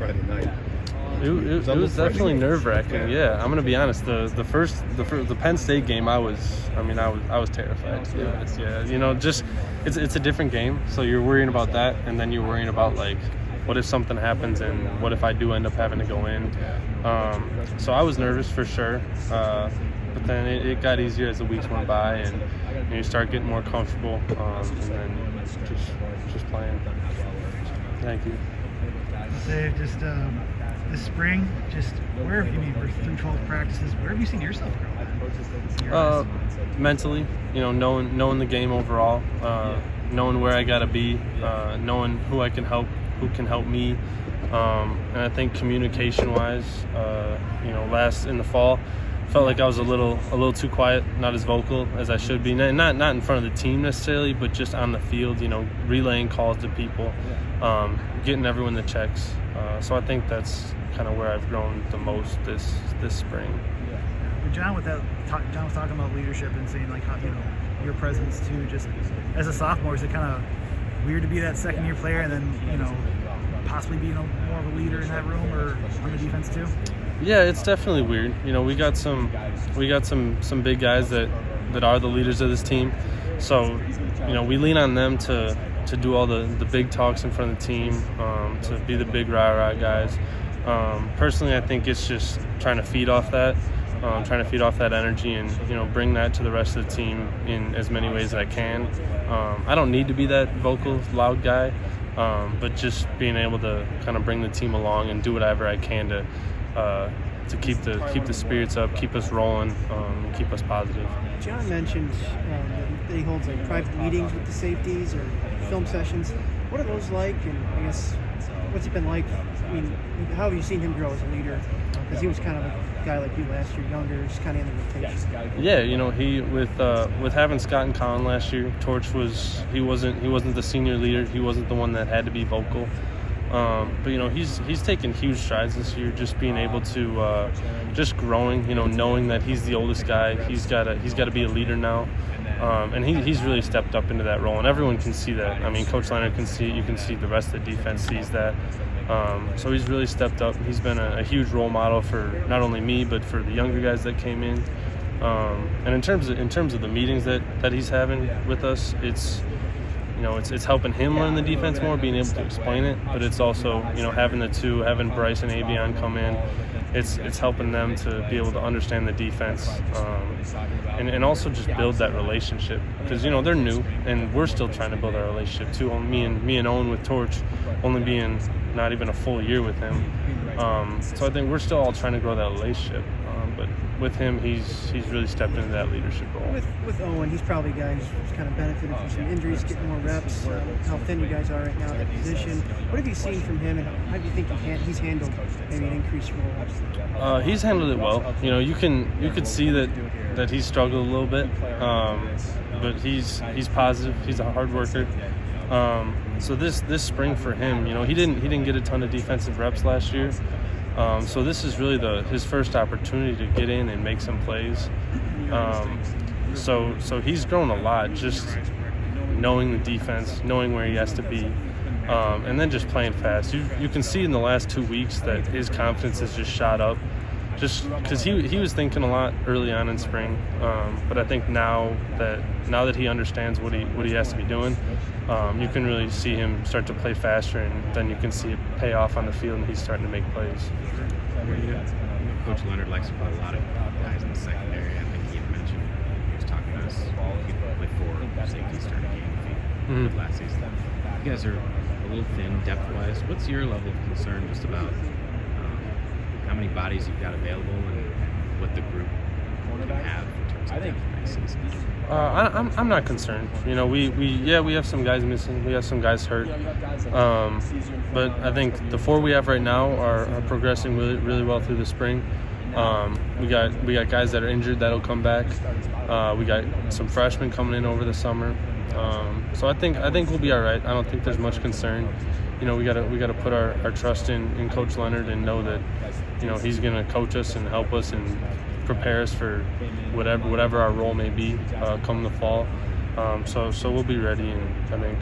Friday night. It was definitely nerve-wracking. Yeah, I'm gonna be honest. The Penn State game, I was terrified. To be honest. Yeah, just it's a different game. So you're worrying about that, and then you're worrying about like, what if something happens, and what if I do end up having to go in? So I was nervous for sure. But then it got easier as the weeks went by, and you start getting more comfortable, and then just playing. Thank you. Say just this spring, just where have you been through 12 practices? Where have you seen yourself grow? Mentally, knowing the game overall, knowing where I gotta be, knowing who I can help, who can help me, and I think communication-wise, last in the fall, felt like I was a little too quiet, not as vocal as I should be. Not in front of the team necessarily, but just on the field, relaying calls to people, getting everyone the checks. So I think that's kind of where I've grown the most this spring. John was talking about leadership and saying like how your presence too. Just as a sophomore, is it kind of weird to be that second-year player and then possibly being more of a leader in that room or on the defense too? Yeah, it's definitely weird. We got some big guys that are the leaders of this team. So, we lean on them to do all the big talks in front of the team, to be the big rah-rah guys. Personally, I think it's just trying to feed off that, energy and, bring that to the rest of the team in as many ways as I can. I don't need to be that vocal, loud guy, but just being able to kind of bring the team along and do whatever I can to keep the spirits up, keep us rolling, keep us positive. John mentioned that he holds like private meetings with the safeties or film sessions. What are those like? And I guess what's it been like? I mean, how have you seen him grow as a leader? Because he was kind of a guy like you last year, younger, just kind of in the rotation. Yeah, he with having Scott and Colin last year, Torch he wasn't the senior leader. He wasn't the one that had to be vocal. But he's taken huge strides this year, just being able to just growing, knowing that he's the oldest guy. He's got to be a leader now, and he's really stepped up into that role, and everyone can see that. I mean, Coach Leonard can see it. You can see the rest of the defense sees that. So he's really stepped up. He's been a huge role model for not only me but for the younger guys that came in. And in terms of the meetings that he's having with us, it's helping him learn the defense more, being able to explain it, but it's also, having Bryce and Avion come in, it's helping them to be able to understand the defense, and also just build that relationship, because, they're new, and we're still trying to build our relationship too. Me and Owen with Torch only being not even a full year with him. So I think we're still all trying to grow that relationship. But with him, he's really stepped into that leadership role. With Owen, he's probably a guy who's kind of benefited from some injuries, getting more reps, how thin you guys are right now at that position. What have you seen from him, and how do you think he's handled maybe an increased role? He's handled it well. You could see that he's struggled a little bit, but he's positive. He's a hard worker. So this spring for him, he didn't get a ton of defensive reps last year. So this is really his first opportunity to get in and make some plays. So he's grown a lot, just knowing the defense, knowing where he has to be, and then just playing fast. You can see in the last 2 weeks that his confidence has just shot up, just because he was thinking a lot early on in spring. But I think now that he understands what he has to be doing, you can really see him start to play faster, and then you can see it pay off on the field, and he's starting to make plays. Coach Leonard likes to put a lot of guys in the secondary. I think he had mentioned he was talking to us. He played 4 safeties starting game feet last season. You guys are a little thin depth-wise. What's your level of concern just about how many bodies you've got available and what the group can have in terms of depth next season? I'm not concerned. We have some guys missing. We have some guys hurt. But I think the 4 we have right now are progressing really, really well through the spring. We got guys that are injured that'll come back. We got some freshmen coming in over the summer. So I think we'll be all right. I don't think there's much concern. We gotta put our trust in Coach Leonard and know that he's gonna coach us and help us and prepare us for whatever our role may be come the fall. So we'll be ready, and I think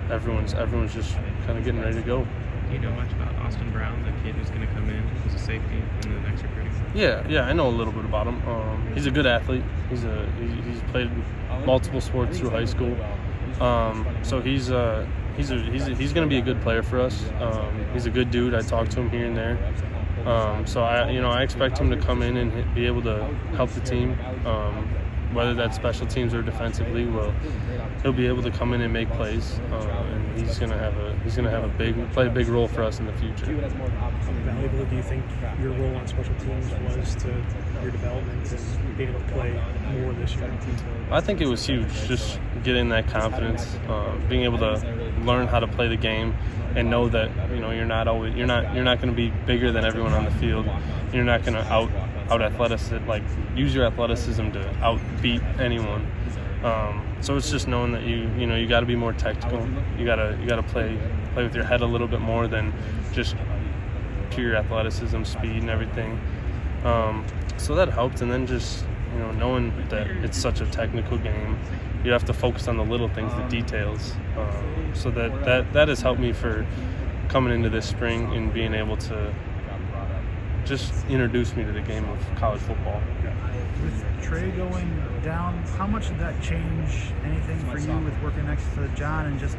everyone's just kind of getting ready to go. you know much about Austin Brown, the kid who's going to come in as a safety in the next recruiting? Yeah, I know a little bit about him. He's a good athlete. He's played multiple sports through high school. So he's going to be a good player for us. He's a good dude. I talk to him here and there. So I expect him to come in and be able to help the team, whether that's special teams or defensively. He'll be able to come in and make plays, and he's gonna play a big role for us in the future. How valuable do you think your role on special teams was to your development and being able to play more this year? I think it was huge, just getting that confidence, being able to learn how to play the game, and know that you're not going to be bigger than everyone on the field. You're not going to out use your athleticism to outbeat anyone. So it's just knowing that you got to be more technical. You got to play with your head a little bit more than just pure athleticism, speed, and everything. So that helped, and then just knowing that it's such a technical game, you have to focus on the little things, the details. So that has helped me for coming into this spring and being able to just introduce me to the game of college football. With Trey going down, how much did that change anything for you with working next to John and just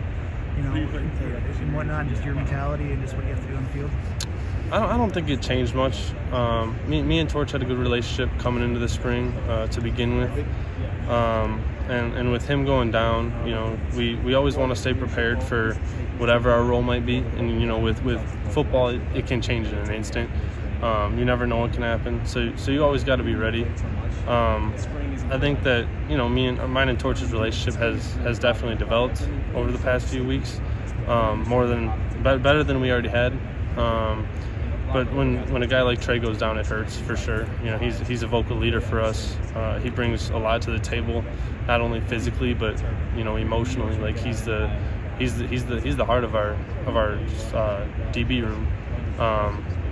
and whatnot, and just your mentality and just what you have to do on the field? I don't think it changed much. Me and Torch had a good relationship coming into the spring to begin with. And with him going down, we always want to stay prepared for whatever our role might be. And with football, it can change in an instant. You never know what can happen. So you always got to be ready. I think that mine and Torch's relationship has definitely developed over the past few weeks, better than we already had. But when a guy like Trey goes down, it hurts for sure. He's a vocal leader for us. He brings a lot to the table, not only physically but emotionally. Like he's the heart of our DB room.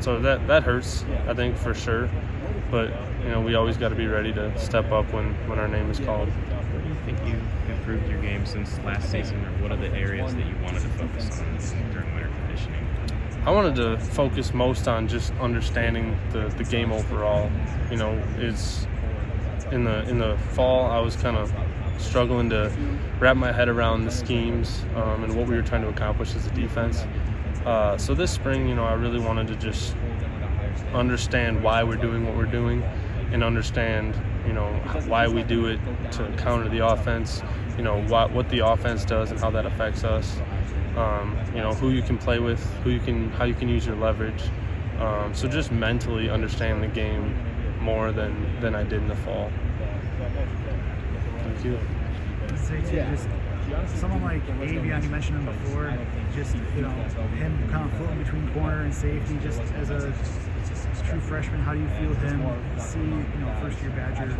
So that hurts, I think, for sure. But we always got to be ready to step up when our name is called. Where do you think you improved your game since last season, or what are the areas that you wanted to focus on during winter conditioning? I wanted to focus most on just understanding the game overall. It's in the fall I was kind of struggling to wrap my head around the schemes and what we were trying to accomplish as a defense. So this spring, I really wanted to just understand why we're doing what we're doing and understand, why we do it to counter the offense, what the offense does and how that affects us. Who you can play with, how you can use your leverage. So just mentally understand the game more than I did in the fall. Thank you. I'd say too, just someone like Avion, you mentioned him before, just him kind of floating between corner and safety, just as a true freshman, how do you feel him see, first year Badger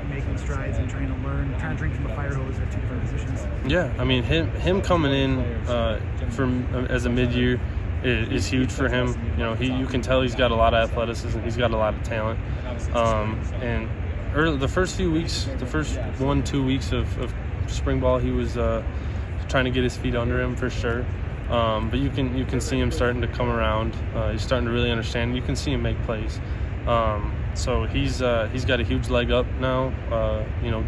making strides and trying to learn, trying to drink from the fire hose at two different positions? Yeah, I mean him coming in as a mid-year is huge for him. You can tell he's got a lot of athleticism, he's got a lot of talent, and the first 1-2 weeks of spring ball, he was trying to get his feet under him for sure. But you can see him starting to come around. He's starting to really understand. You can see him make plays. So he's got a huge leg up now.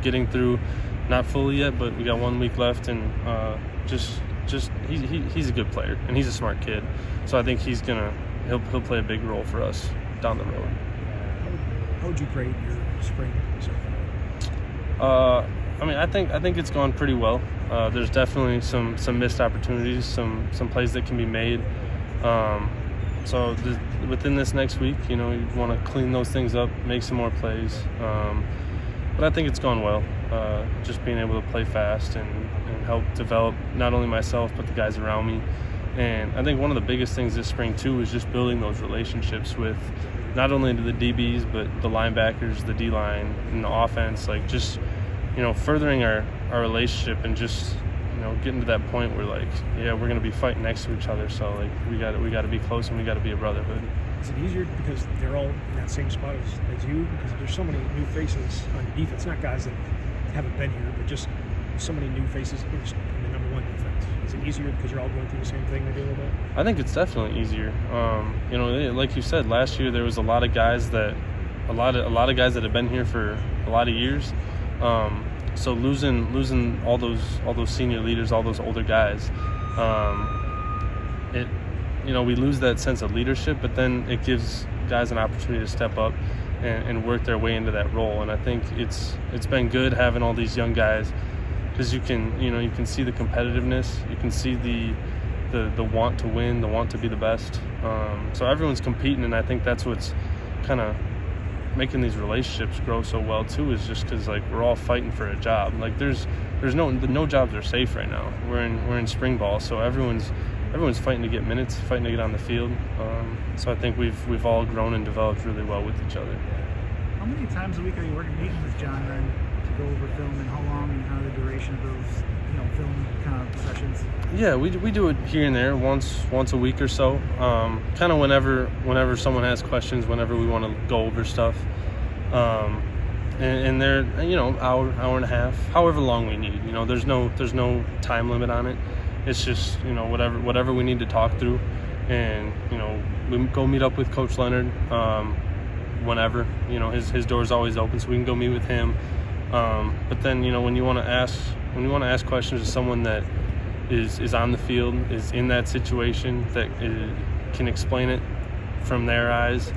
Getting through, not fully yet, but we got 1 week left, and he's a good player and he's a smart kid. So I think he'll play a big role for us down the road. How would you grade your spring so far? I think it's gone pretty well. There's definitely some missed opportunities, some plays that can be made. So within this next week, you want to clean those things up, make some more plays. But I think it's gone well. Just being able to play fast and help develop not only myself but the guys around me. And I think one of the biggest things this spring too is just building those relationships with not only the DBs but the linebackers, the D-line, and the offense. Like just furthering our relationship and just getting to that point where we're going to be fighting next to each other. So we got to be close and we got to be a brotherhood. Is it easier because they're all in that same spot as you? Because there's so many new faces on defense, not guys that haven't been here, but just so many new faces in the number one defense? Is it easier because you're all going through the same thing maybe a little bit? I think it's definitely easier. Like you said, last year there was a lot of guys that have been here for a lot of years. So losing all those senior leaders, all those older guys, we lose that sense of leadership, but then it gives guys an opportunity to step up and work their way into that role. And I think it's been good having all these young guys, because you can see the competitiveness, you can see the want to win, the want to be the best. So everyone's competing, and I think that's what's kind of making these relationships grow so well too, is just because like we're all fighting for a job. Like there's no jobs are safe right now. We're in spring ball, so everyone's fighting to get minutes, fighting to get on the field. So I think we've all grown and developed really well with each other. How many times a week are you meeting with John then to go over film, and how long and kind of the duration of those film kind of sessions? Yeah, we do it here and there, once a week or so. Kind of whenever someone has questions, whenever we want to go over stuff. And they're hour and a half, however long we need. There's no time limit on it. It's just whatever we need to talk through, and we go meet up with Coach Leonard whenever. His door's always open, so we can go meet with him. But then when you want to ask questions to someone that is on the field, is in that situation, that can explain it from their eyes,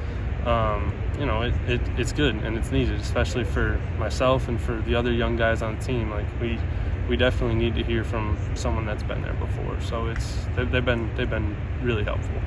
it's good and it's needed, especially for myself and for the other young guys on the team. Like we definitely need to hear from someone that's been there before. So they've been really helpful.